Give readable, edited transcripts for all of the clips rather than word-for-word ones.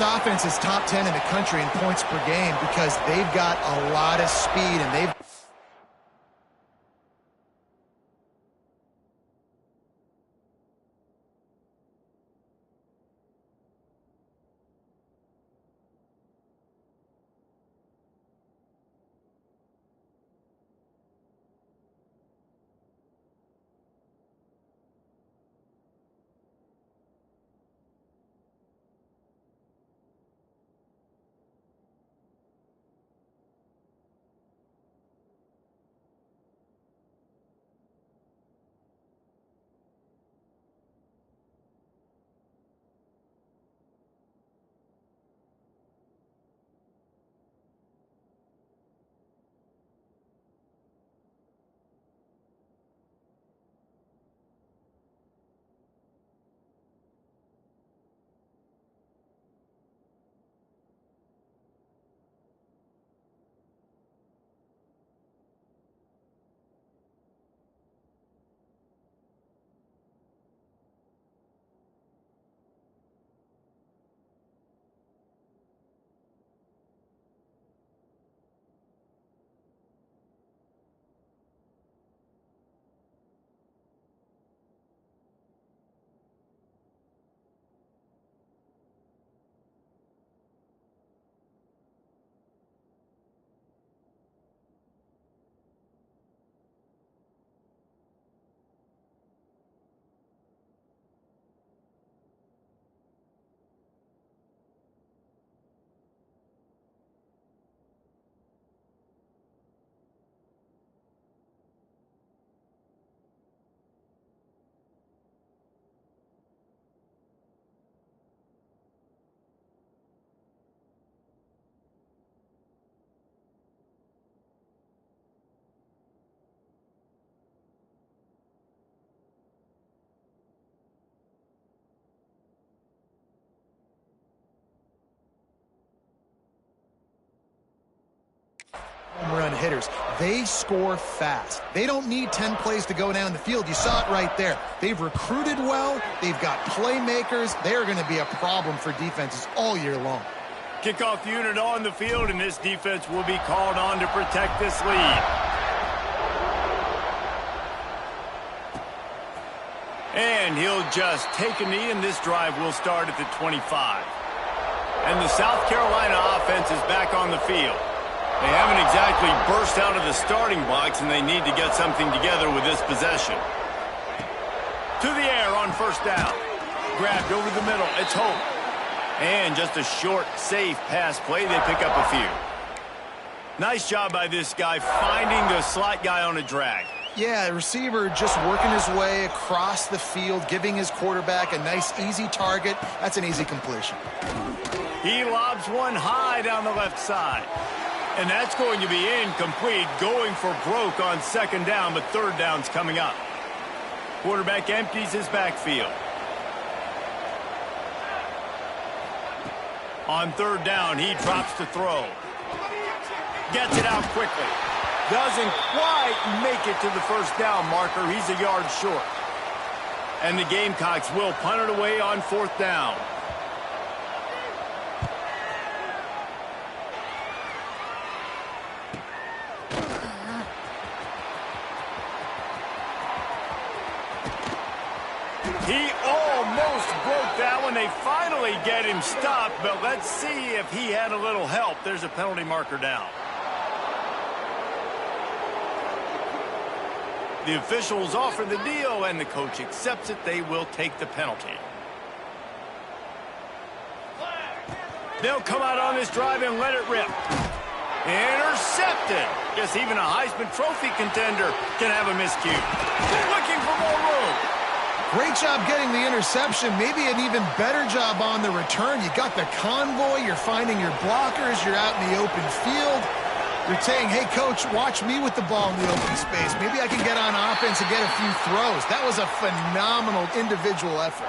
Offense is top 10 in the country in points per game because they've got a lot of speed and they've home run hitters. They score fast. They don't need 10 plays to go down the field. You saw it right there. They've recruited well. They've got playmakers. They're going to be a problem for defenses all year long. Kickoff unit on the field, and this defense will be called on to protect this lead. And he'll just take a knee, and this drive will start at the 25. And the South Carolina offense is back on the field. They haven't exactly burst out of the starting box, and they need to get something together with this possession. To the air on first down. Grabbed over the middle. It's Hope. And just a short, safe pass play. They pick up a few. Nice job by this guy finding the slot guy on a drag. Yeah, the receiver just working his way across the field, giving his quarterback a nice, easy target. That's an easy completion. He lobs one high down the left side. And that's going to be incomplete, going for broke on second down, but third down's coming up. Quarterback empties his backfield. On third down, he drops to throw. Gets it out quickly. Doesn't quite make it to the first down marker. He's a yard short. And the Gamecocks will punt it away on fourth down. He almost broke that one. They finally get him stopped, but let's see if he had a little help. There's a penalty marker down. The officials offer the deal, and the coach accepts it. They will take the penalty. They'll come out on this drive and let it rip. Intercepted. Guess even a Heisman Trophy contender can have a miscue. They're looking for more room. Great job getting the interception. Maybe an even better job on the return. You got the convoy. You're finding your blockers. You're out in the open field. You're saying, hey, coach, watch me with the ball in the open space. Maybe I can get on offense and get a few throws. That was a phenomenal individual effort.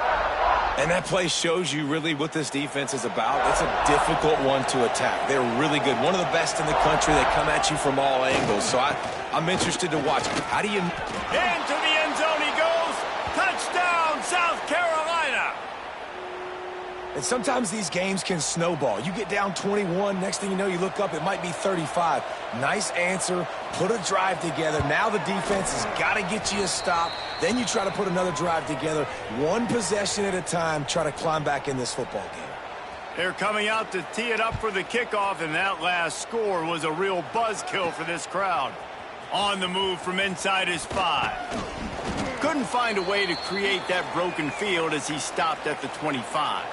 And that play shows you really what this defense is about. It's a difficult one to attack. They're really good. One of the best in the country. They come at you from all angles. So I'm interested to watch. How do you... Into the end zone he goes. Touchdown, South Carolina. And sometimes these games can snowball. You get down 21, next thing you know, you look up, it might be 35. Nice answer, put a drive together. Now the defense has got to get you a stop. Then you try to put another drive together. One possession at a time, try to climb back in this football game. They're coming out to tee it up for the kickoff, and that last score was a real buzzkill for this crowd. On the move from inside his 5. Couldn't find a way to create that broken field as he stopped at the 25.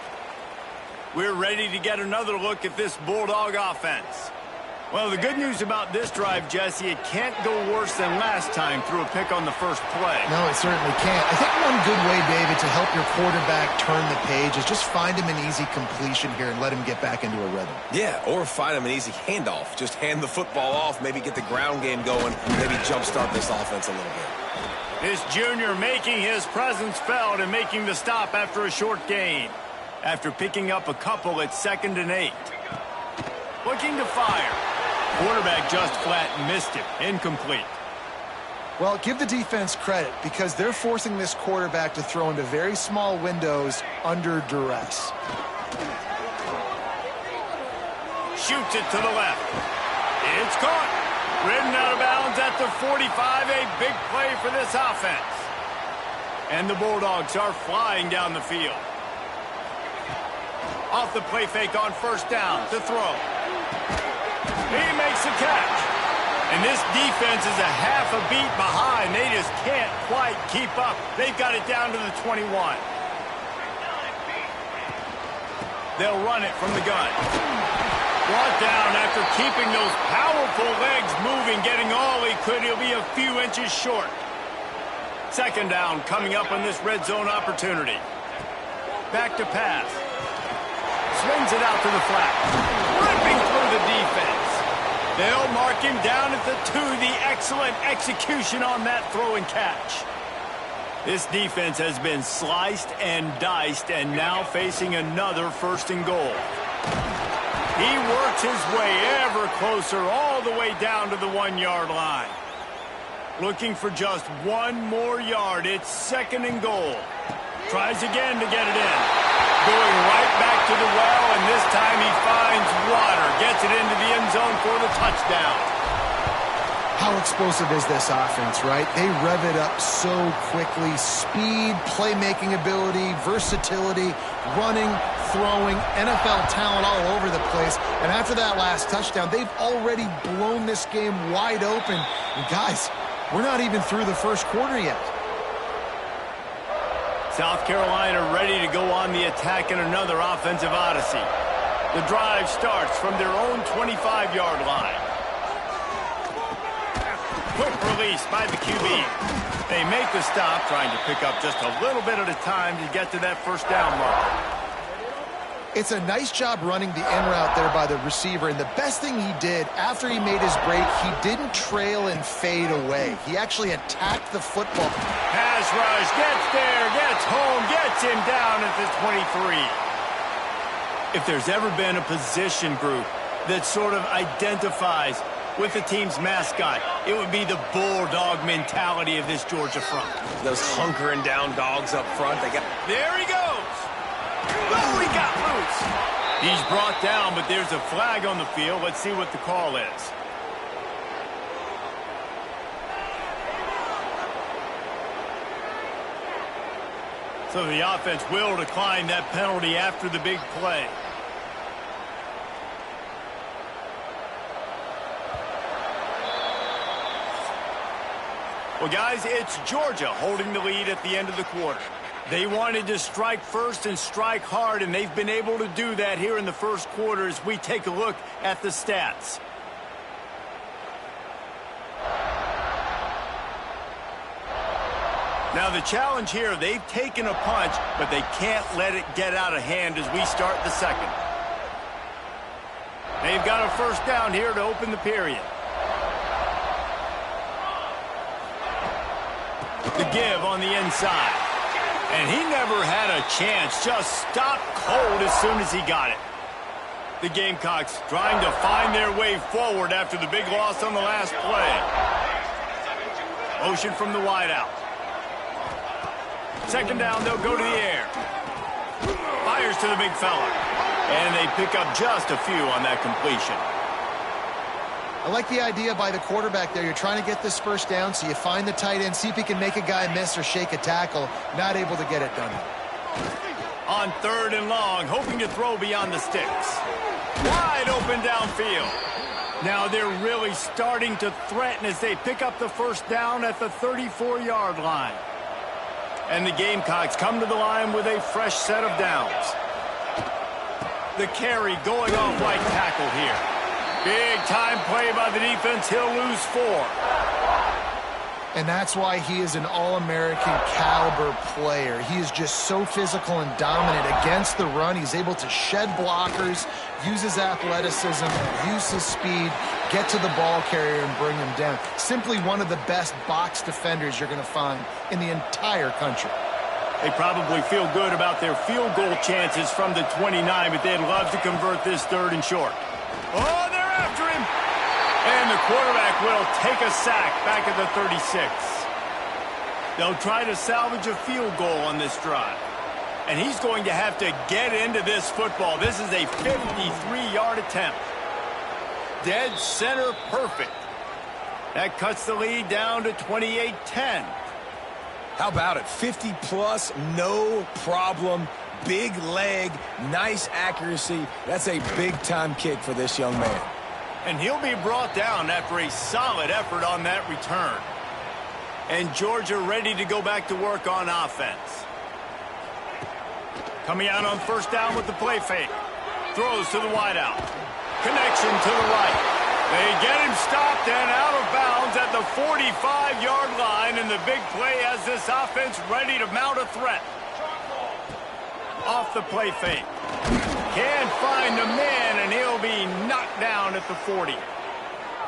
We're ready to get another look at this Bulldog offense. Well, the good news about this drive, Jesse, it can't go worse than last time through a pick on the first play. No, it certainly can't. I think one good way, David, to help your quarterback turn the page is just find him an easy completion here and let him get back into a rhythm. Yeah, or find him an easy handoff. Just hand the football off, maybe get the ground game going, maybe jumpstart this offense a little bit. This junior making his presence felt and making the stop after a short gain. After picking up a couple at 2nd and 8. Looking to fire. Quarterback just flat missed it. Incomplete. Well, give the defense credit because they're forcing this quarterback to throw into very small windows under duress. Shoots it to the left. It's caught. Ridden out of bounds at the 45. A big play for this offense. And the Bulldogs are flying down the field. Off the play fake on first down to throw. He makes the catch. And this defense is a half a beat behind. They just can't quite keep up. They've got it down to the 21. They'll run it from the gun. Brought down after keeping those powerful legs moving, getting all he could. He'll be a few inches short. 2nd down coming up on this red zone opportunity. Back to pass. Swings it out to the flat. Ripping through the defense. They'll mark him down at the 2. The excellent execution on that throw and catch. This defense has been sliced and diced and now facing another 1st and goal. He works his way ever closer all the way down to the 1-yard line. Looking for just one more yard. It's 2nd and goal. Tries again to get it in. Going right back to the well, and this time he finds water. Gets it into the end zone for the touchdown. How explosive is this offense, right? They rev it up so quickly. Speed, playmaking ability, versatility, running, throwing, NFL talent all over the place. And after that last touchdown, they've already blown this game wide open. And guys, we're not even through the first quarter yet. South Carolina ready to go on the attack in another offensive odyssey. The drive starts from their own 25-yard line. Quick release by the QB. They make the stop, trying to pick up just a little bit at a time to get to that 1st down mark. It's a nice job running the in route there by the receiver, and the best thing he did after he made his break, he didn't trail and fade away. He actually attacked the football. Pass rush, gets there, gets home, gets him down at the 23. If there's ever been a position group that sort of identifies with the team's mascot, it would be the Bulldog mentality of this Georgia front. Those hunkering down dogs up front. There he goes. Oh, he got loose. He's brought down, but there's a flag on the field. Let's see what the call is. So the offense will decline that penalty after the big play. Well, guys, it's Georgia holding the lead at the end of the quarter. They wanted to strike first and strike hard, and they've been able to do that here in the first quarter as we take a look at the stats. Now, the challenge here, they've taken a punch, but they can't let it get out of hand as we start the second. They've got a 1st down here to open the period. The give on the inside. And he never had a chance, just stopped cold as soon as he got it. The Gamecocks trying to find their way forward after the big loss on the last play. Motion from the wideout. 2nd down, they'll go to the air. Fires to the big fella. And they pick up just a few on that completion. I like the idea by the quarterback there. You're trying to get this first down, so you find the tight end, see if he can make a guy miss or shake a tackle. Not able to get it done. On 3rd and long, hoping to throw beyond the sticks. Wide open downfield. Now they're really starting to threaten as they pick up the first down at the 34-yard line. And the Gamecocks come to the line with a fresh set of downs. The carry going off right tackle here. Big time play by the defense. He'll lose 4. And that's why he is an All-American caliber player. He is just so physical and dominant against the run. He's able to shed blockers, use his athleticism, use his speed, get to the ball carrier and bring him down. Simply one of the best box defenders you're going to find in the entire country. They probably feel good about their field goal chances from the 29, but they'd love to convert this 3rd and short. Oh, they're after him! And the quarterback will take a sack back at the 36. They'll try to salvage a field goal on this drive. And he's going to have to get into this football. This is a 53-yard attempt. Dead center perfect. That cuts the lead down to 28-10. How about it? 50-plus, no problem. Big leg, nice accuracy. That's a big-time kick for this young man. And he'll be brought down after a solid effort on that return. And Georgia ready to go back to work on offense. Coming out on first down with the play fake. Throws to the wideout. Connection to the right. They get him stopped and out of bounds at the 45-yard line. And the big play has this offense ready to mount a threat. Off the play fake. Can't find the man, and he'll be knocked down at the 40.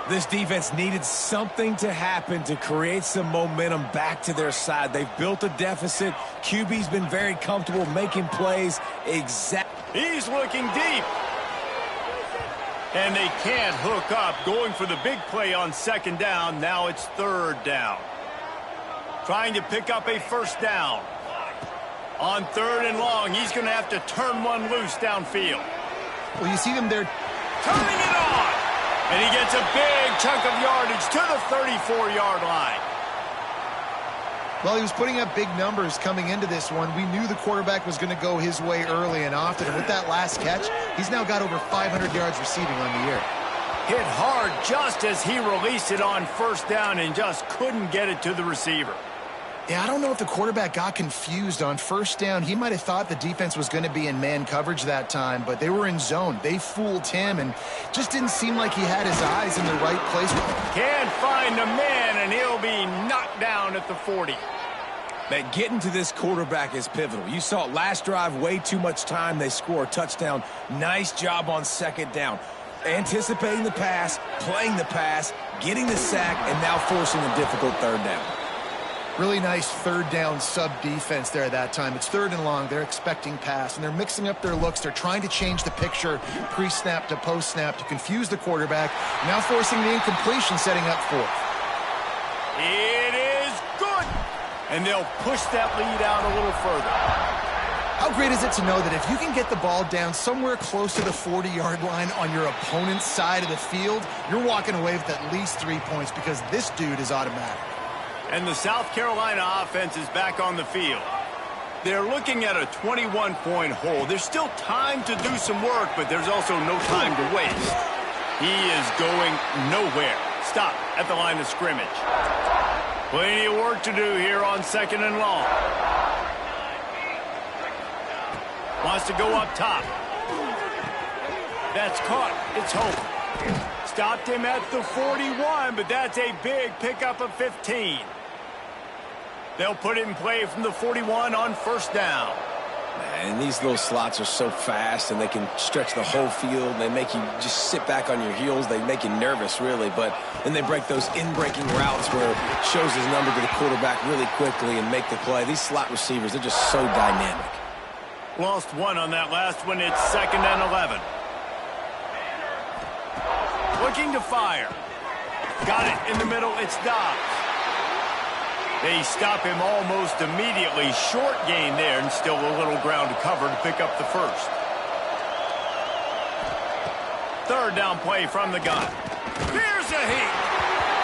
This defense needed something to happen to create some momentum back to their side. They've built a deficit. QB's been very comfortable making plays. He's looking deep. And they can't hook up. Going for the big play on 2nd down. Now it's 3rd down. Trying to pick up a first down. On 3rd and long, he's going to have to turn one loose downfield. Well, you see them there. Turning it on. And he gets a big chunk of yardage to the 34-yard line. Well, he was putting up big numbers coming into this one. We knew the quarterback was going to go his way early and often. And with that last catch, he's now got over 500 yards receiving on the year. Hit hard just as he released it on first down and just couldn't get it to the receiver. Yeah, I don't know if the quarterback got confused on first down. He might have thought the defense was going to be in man coverage that time, but they were in zone. They fooled him and just didn't seem like he had his eyes in the right place. Can't find the man, and he'll be knocked down at the 40. Man, getting to this quarterback is pivotal. You saw it last drive, way too much time. They score a touchdown. Nice job on 2nd down. Anticipating the pass, playing the pass, getting the sack, and now forcing a difficult 3rd down. Really nice 3rd down sub-defense there that time. It's 3rd and long. They're expecting pass, and they're mixing up their looks. They're trying to change the picture pre-snap to post-snap to confuse the quarterback. Now forcing the incompletion, setting up 4th. It is good. And they'll push that lead out a little further. How great is it to know that if you can get the ball down somewhere close to the 40-yard line on your opponent's side of the field, you're walking away with at least 3 points because this dude is automatic. And the South Carolina offense is back on the field. They're looking at a 21-point hole. There's still time to do some work, but there's also no time to waste. He is going nowhere. Stop at the line of scrimmage. Plenty of work to do here on 2nd and long. Wants to go up top. That's caught. It's Hope. Stopped him at the 41, but that's a big pickup of 15. They'll put it in play from the 41 on first down. And these little slots are so fast, and they can stretch the whole field. They make you just sit back on your heels. They make you nervous, really. But then they break those in-breaking routes where it shows his number to the quarterback really quickly and make the play. These slot receivers, they're just so dynamic. Lost one on that last one. It's 2nd and 11. Looking to fire. Got it in the middle. It's Dobbs. They stop him almost immediately. Short gain there, and still a little ground to cover to pick up the first. Third down play from the gun. Here's a heat.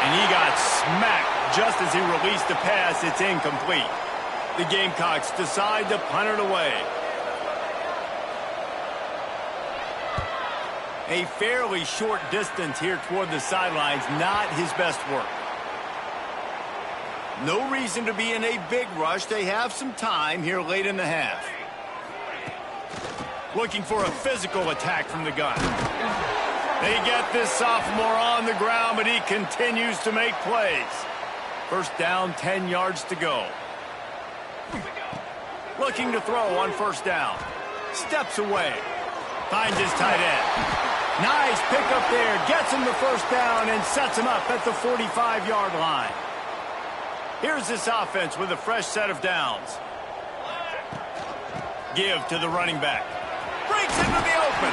And he got smacked just as he released the pass. It's incomplete. The Gamecocks decide to punt it away. A fairly short distance here toward the sidelines, not his best work. No reason to be in a big rush. They have some time here late in the half. Looking for a physical attack from the gun. They get this sophomore on the ground, but he continues to make plays. First down, 10 yards to go. Looking to throw on first down. Steps away. Finds his tight end. Nice pickup there. Gets him the first down and sets him up at the 45-yard line. Here's this offense with a fresh set of downs. Give to the running back. Breaks into the open.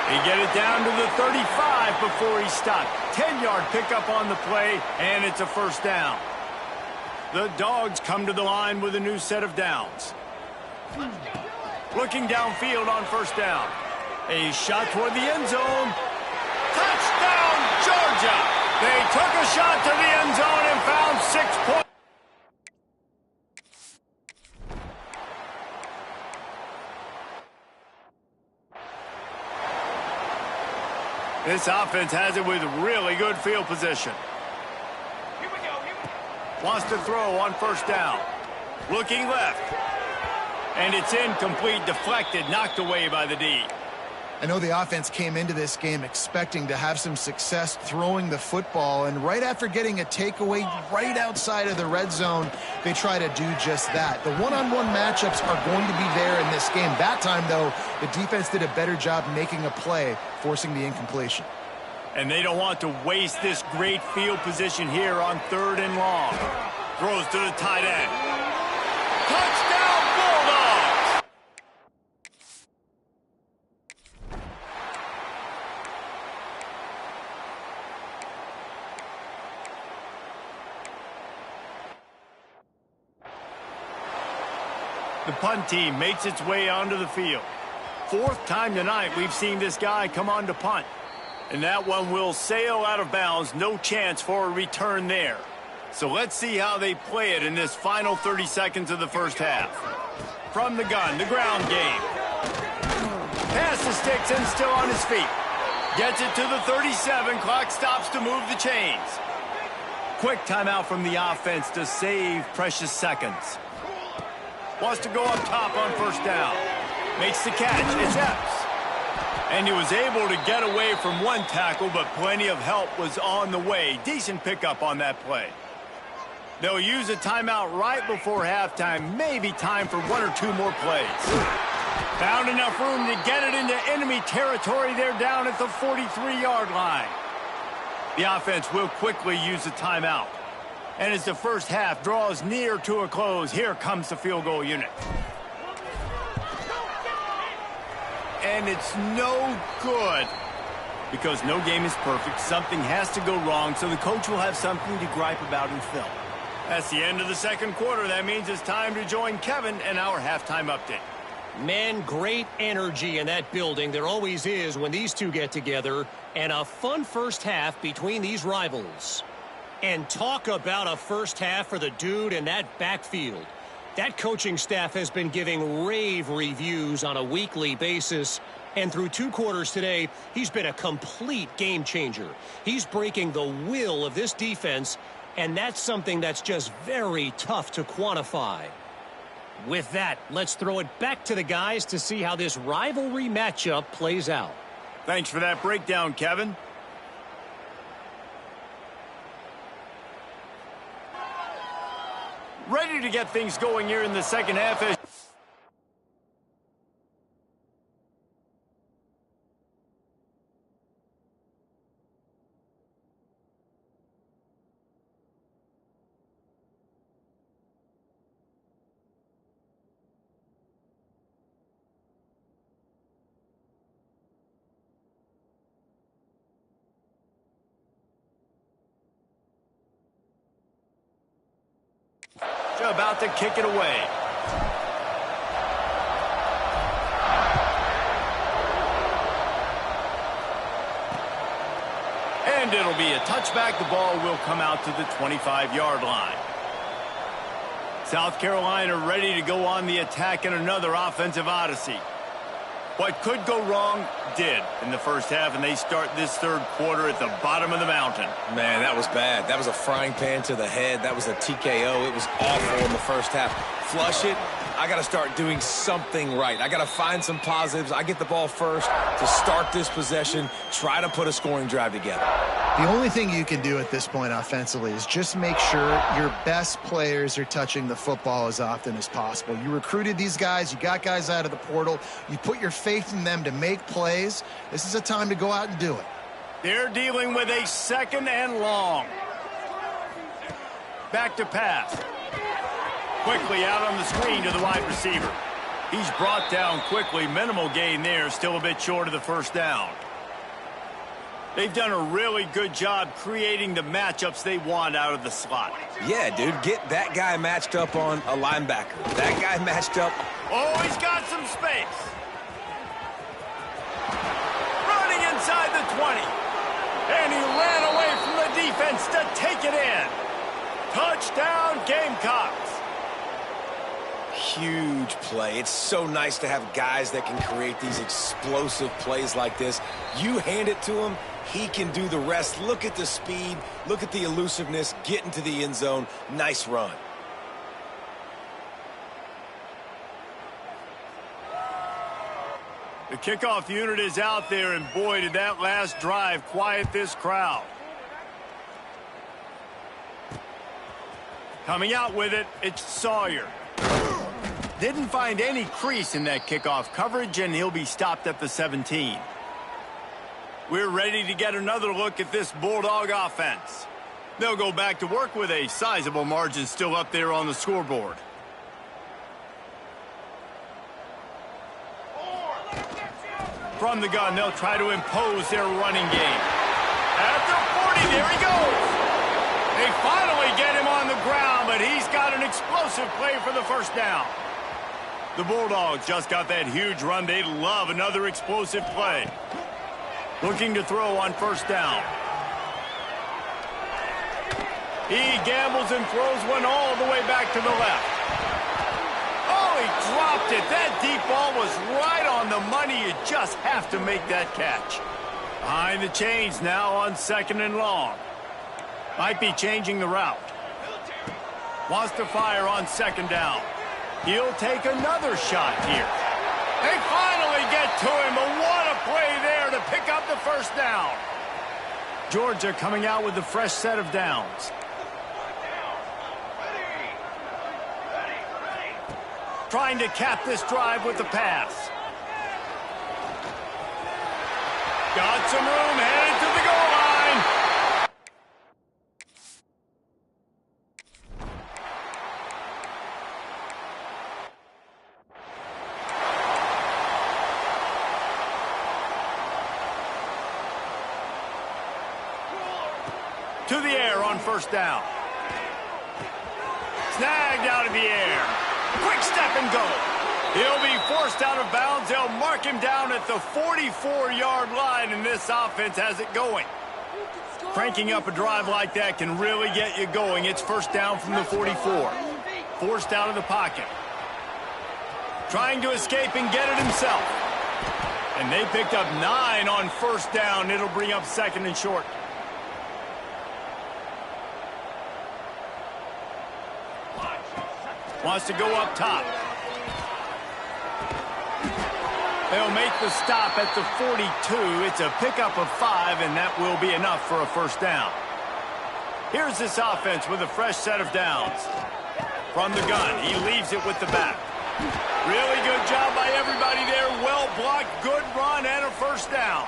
He get it down to the 35 before he's stopped. 10-yard pickup on the play, and it's a first down. The Dogs come to the line with a new set of downs. Looking downfield on first down. A shot toward the end zone. Touchdown, Georgia! They took a shot to the end zone and found 6 points. This offense has it with really good field position. Here we go. Wants to throw on first down. Looking left. And it's incomplete, deflected, knocked away by the D. I know the offense came into this game expecting to have some success throwing the football, and right after getting a takeaway right outside of the red zone, they try to do just that. The one-on-one matchups are going to be there in this game. That time, though, the defense did a better job making a play, forcing the incompletion. And they don't want to waste this great field position here on 3rd and long. Throws to the tight end. Touchdown, Bulldogs! The punt team makes its way onto the field. 4th time tonight we've seen this guy come on to punt. And that one will sail out of bounds. No chance for a return there. So let's see how they play it in this final 30 seconds of the first half. From the gun, the ground game. Pass the sticks and still on his feet. Gets it to the 37. Clock stops to move the chains. Quick timeout from the offense to save precious seconds. Wants to go up top on first down. Makes the catch. It's Epps. And he was able to get away from one tackle, but plenty of help was on the way. Decent pickup on that play. They'll use a timeout right before halftime. Maybe time for 1 or 2 more plays. Found enough room to get it into enemy territory. They're down at the 43-yard line. The offense will quickly use a timeout. And as the first half draws near to a close, here comes the field goal unit. And it's no good. Because no game is perfect, something has to go wrong, so the coach will have something to gripe about in film. That's the end of the second quarter. That means it's time to join Kevin and our halftime update. Man, great energy in that building. There always is when these two get together. And a fun first half between these rivals. And talk about a first half for the dude in that backfield. That coaching staff has been giving rave reviews on a weekly basis. And through 2 quarters today, he's been a complete game changer. He's breaking the will of this defense, and that's something that's just very tough to quantify. With that, let's throw it back to the guys to see how this rivalry matchup plays out. Thanks for that breakdown, Kevin. Ready to get things going here in the second half. about to kick it away. And it'll be a touchback. The ball will come out to the 25-yard line. South Carolina ready to go on the attack in another offensive odyssey. What could go wrong did in the first half, and they start this third quarter at the bottom of the mountain. Man, that was bad. That was a frying pan to the head. That was a TKO. It was awful in the first half. Flush it. I got to start doing something right. I got to find some positives. I get the ball first to start this possession, try to put a scoring drive together. The only thing you can do at this point offensively is just make sure your best players are touching the football as often as possible. You recruited these guys. You got guys out of the portal. You put your faith in them to make plays. This is a time to go out and do it. They're dealing with a second and long. Back to pass. Quickly out on the screen to the wide receiver. He's brought down quickly. Minimal gain there. Still a bit short of the first down. They've done a really good job creating the matchups they want out of the slot. Yeah, dude, get that guy matched up on a linebacker. That guy matched up. Oh, he's got some space. Running inside the 20. And he ran away from the defense to take it in. Touchdown, Gamecocks. Huge play. It's so nice to have guys that can create these explosive plays like this. You hand it to him, he can do the rest. Look at the speed. Look at the elusiveness. Get into the end zone. Nice run. The kickoff unit is out there, and boy, did that last drive quiet this crowd. Coming out with it, it's Sawyer. Didn't find any crease in that kickoff coverage, and he'll be stopped at the 17. We're ready to get another look at this Bulldog offense. They'll go back to work with a sizable margin still up there on the scoreboard. From the gun, they'll try to impose their running game. At the 40, there he goes. They finally get him on the ground, but he's got an explosive play for the first down. The Bulldogs just got that huge run. They love another explosive play. Looking to throw on first down. He gambles and throws one all the way back to the left. Oh, he dropped it. That deep ball was right on the money. You just have to make that catch. Behind the chains now on second and long. Might be changing the route. Wants to fire on second down. He'll take another shot here. They finally get to him, but what a play there to pick up the first down. Georgia coming out with a fresh set of downs. Trying to cap this drive with the pass. Got some room, headed to the goal line. To the air on first down. Snagged out of the air. Quick step and go. He'll be forced out of bounds. They'll mark him down at the 44-yard line, and this offense has it going. Cranking up a drive like that can really get you going. It's first down from the 44. Forced out of the pocket. Trying to escape and get it himself. And they picked up 9 on first down. It'll bring up second and short. Wants to go up top. They'll make the stop at the 42. It's a pickup of 5, and that will be enough for a first down. Here's this offense with a fresh set of downs. From the gun, he leaves it with the back. Really good job by everybody there. Well blocked, good run, and a first down.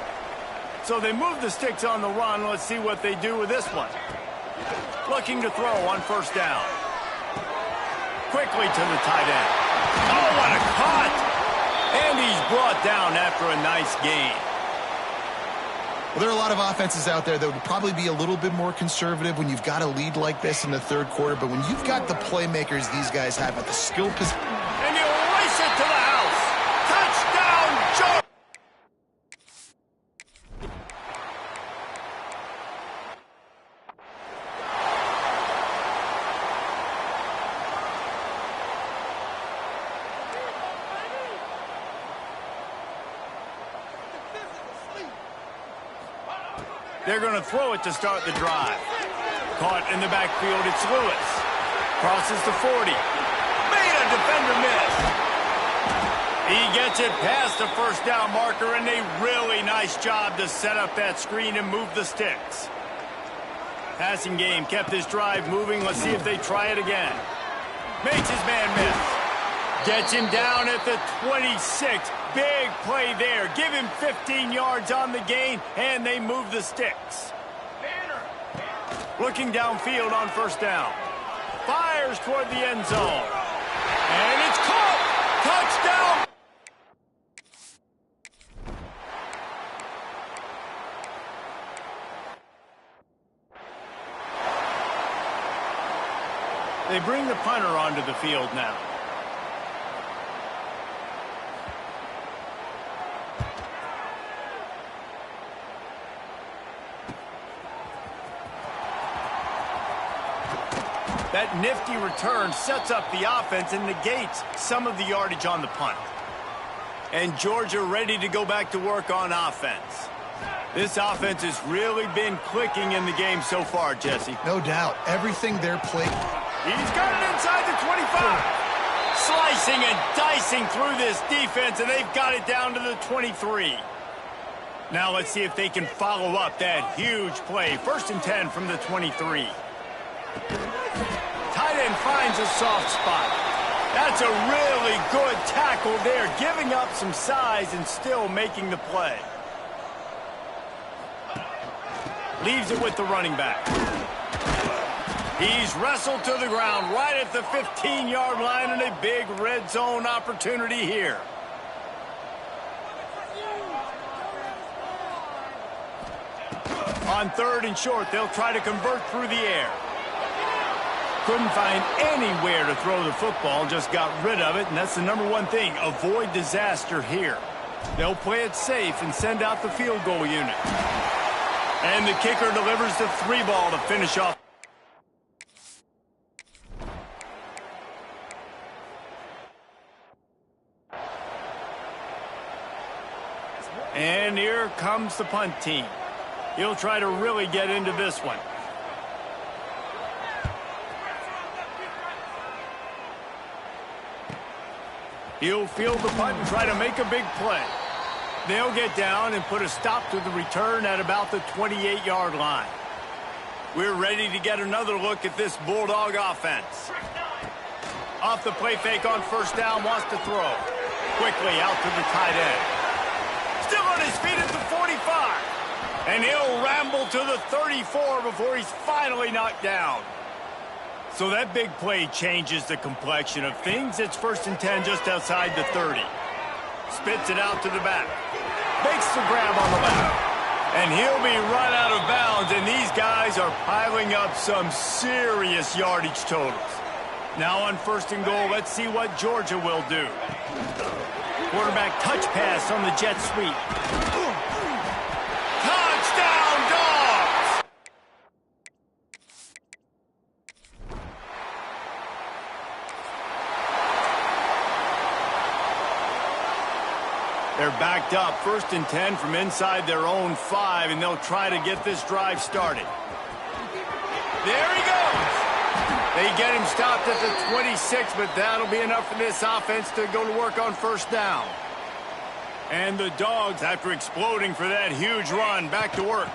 So they move the sticks on the run. Let's see what they do with this one. Looking to throw on first down. Quickly to the tight end. Oh, what a cut! And he's brought down after a nice gain. Well, there are a lot of offenses out there that would probably be a little bit more conservative when you've got a lead like this in the third quarter. But when you've got the playmakers these guys have at the skill position. And you race it to the house. Touchdown, Georgia! They're going to throw it to start the drive. Caught in the backfield, it's Lewis. Crosses the 40. Made a defender miss. He gets it past the first down marker, and a really nice job to set up that screen and move the sticks. Passing game kept this drive moving. Let's see if they try it again. Makes his man miss. Gets him down at the 26. Big play there. Give him 15 yards on the gain, and they move the sticks. Looking downfield on first down. Fires toward the end zone. And it's caught! Touchdown! They bring the punter onto the field now. That nifty return sets up the offense and negates some of the yardage on the punt. And Georgia ready to go back to work on offense. This offense has really been clicking in the game so far, Jesse. No doubt. Everything they're playing. He's got it inside the 25. Slicing and dicing through this defense, and they've got it down to the 23. Now let's see if they can follow up that huge play. 1st and 10 from the 23. Tight end finds a soft spot. That's a really good tackle there, giving up some size and still making the play. Leaves it with the running back. He's wrestled to the ground right at the 15-yard line, and a big red zone opportunity here. On 3rd and short, they'll try to convert through the air. Couldn't find anywhere to throw the football, just got rid of it, and that's the number one thing. Avoid disaster here. They'll play it safe and send out the field goal unit. And the kicker delivers the 3-ball to finish off. And here comes the punt team. He'll try to really get into this one. He'll field the punt and try to make a big play. They'll get down and put a stop to the return at about the 28-yard line. We're ready to get another look at this Bulldog offense. Off the play fake on first down, wants to throw. Quickly out to the tight end. Still on his feet at the 45. And he'll ramble to the 34 before he's finally knocked down. So that big play changes the complexion of things. It's 1st and 10 just outside the 30. Spits it out to the back. Makes the grab on the left. And he'll be run out of bounds, and these guys are piling up some serious yardage totals. Now on 1st and goal, let's see what Georgia will do. Quarterback touch pass on the jet sweep. Touchdown, Dogs! They're backed up, 1st and 10 from inside their own 5, and they'll try to get this drive started. There he goes! They get him stopped at the 26, but that'll be enough for this offense to go to work on 1st down. And the Dogs, after exploding for that huge run, back to work.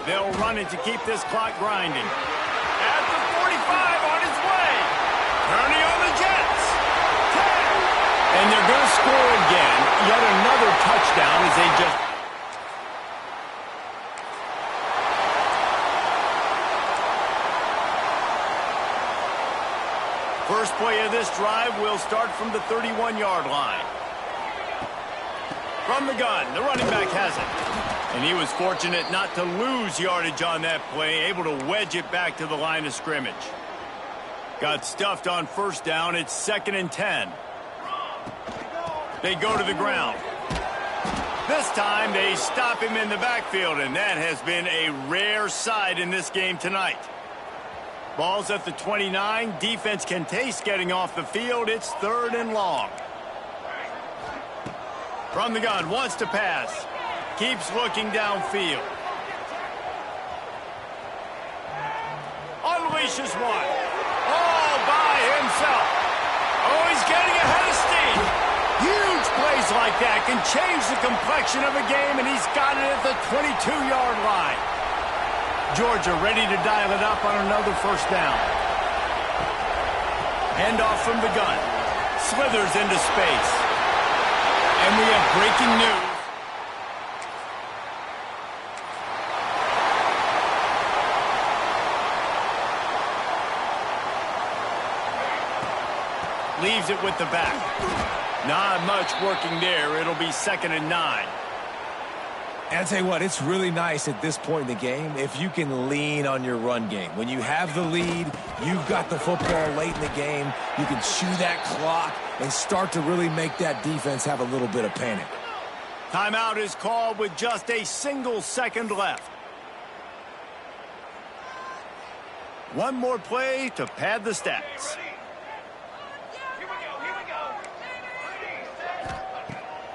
They'll run it to keep this clock grinding. At the 45, on his way. Turning on the Jets. 10. And they're going to score again. Yet another touchdown as they just... First play of this drive will start from the 31-yard line. From the gun, the running back has it. And he was fortunate not to lose yardage on that play, able to wedge it back to the line of scrimmage. Got stuffed on first down. It's 2nd and 10. They go to the ground. This time they stop him in the backfield, and that has been a rare sight in this game tonight. Ball's at the 29. Defense can taste getting off the field. It's 3rd and long. From the gun, wants to pass. Keeps looking downfield. Unleashes one. All by himself. Oh, he's getting ahead of steam. Huge plays like that can change the complexion of a game, and he's got it at the 22-yard line. Georgia ready to dial it up on another first down. Handoff from the gun. Slithers into space. And we have breaking news. Leaves it with the back. Not much working there. It'll be 2nd and 9. And I'll tell you what, it's really nice at this point in the game if you can lean on your run game. When you have the lead, you've got the football late in the game, you can chew that clock and start to really make that defense have a little bit of panic. Timeout is called with just a single second left. One more play to pad the stats.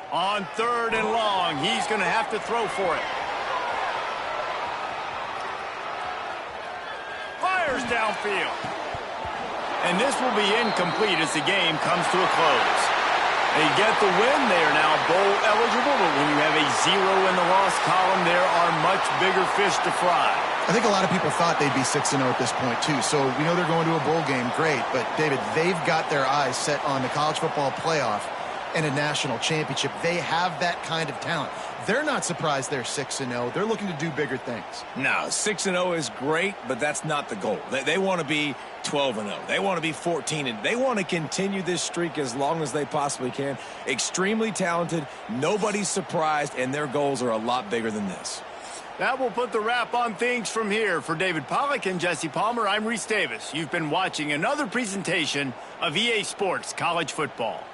On 3rd and long, he's going to have to throw for it. Fires downfield. And this will be incomplete as the game comes to a close. They get the win. They are now bowl eligible, but when you have a 0 in the loss column, there are much bigger fish to fry. I think a lot of people thought they'd be 6-0 at this point, too. So we know they're going to a bowl game. Great. But, David, they've got their eyes set on the college football playoff and a national championship. They have that kind of talent. They're not surprised they're 6-0. They're looking to do bigger things. No, 6-0 is great, but that's not the goal. They want to be 12-0. They want to be 14-0. They want to continue this streak as long as they possibly can. Extremely talented. Nobody's surprised, and their goals are a lot bigger than this. That will put the wrap on things from here. For David Pollack and Jesse Palmer, I'm Reese Davis. You've been watching another presentation of EA Sports College Football.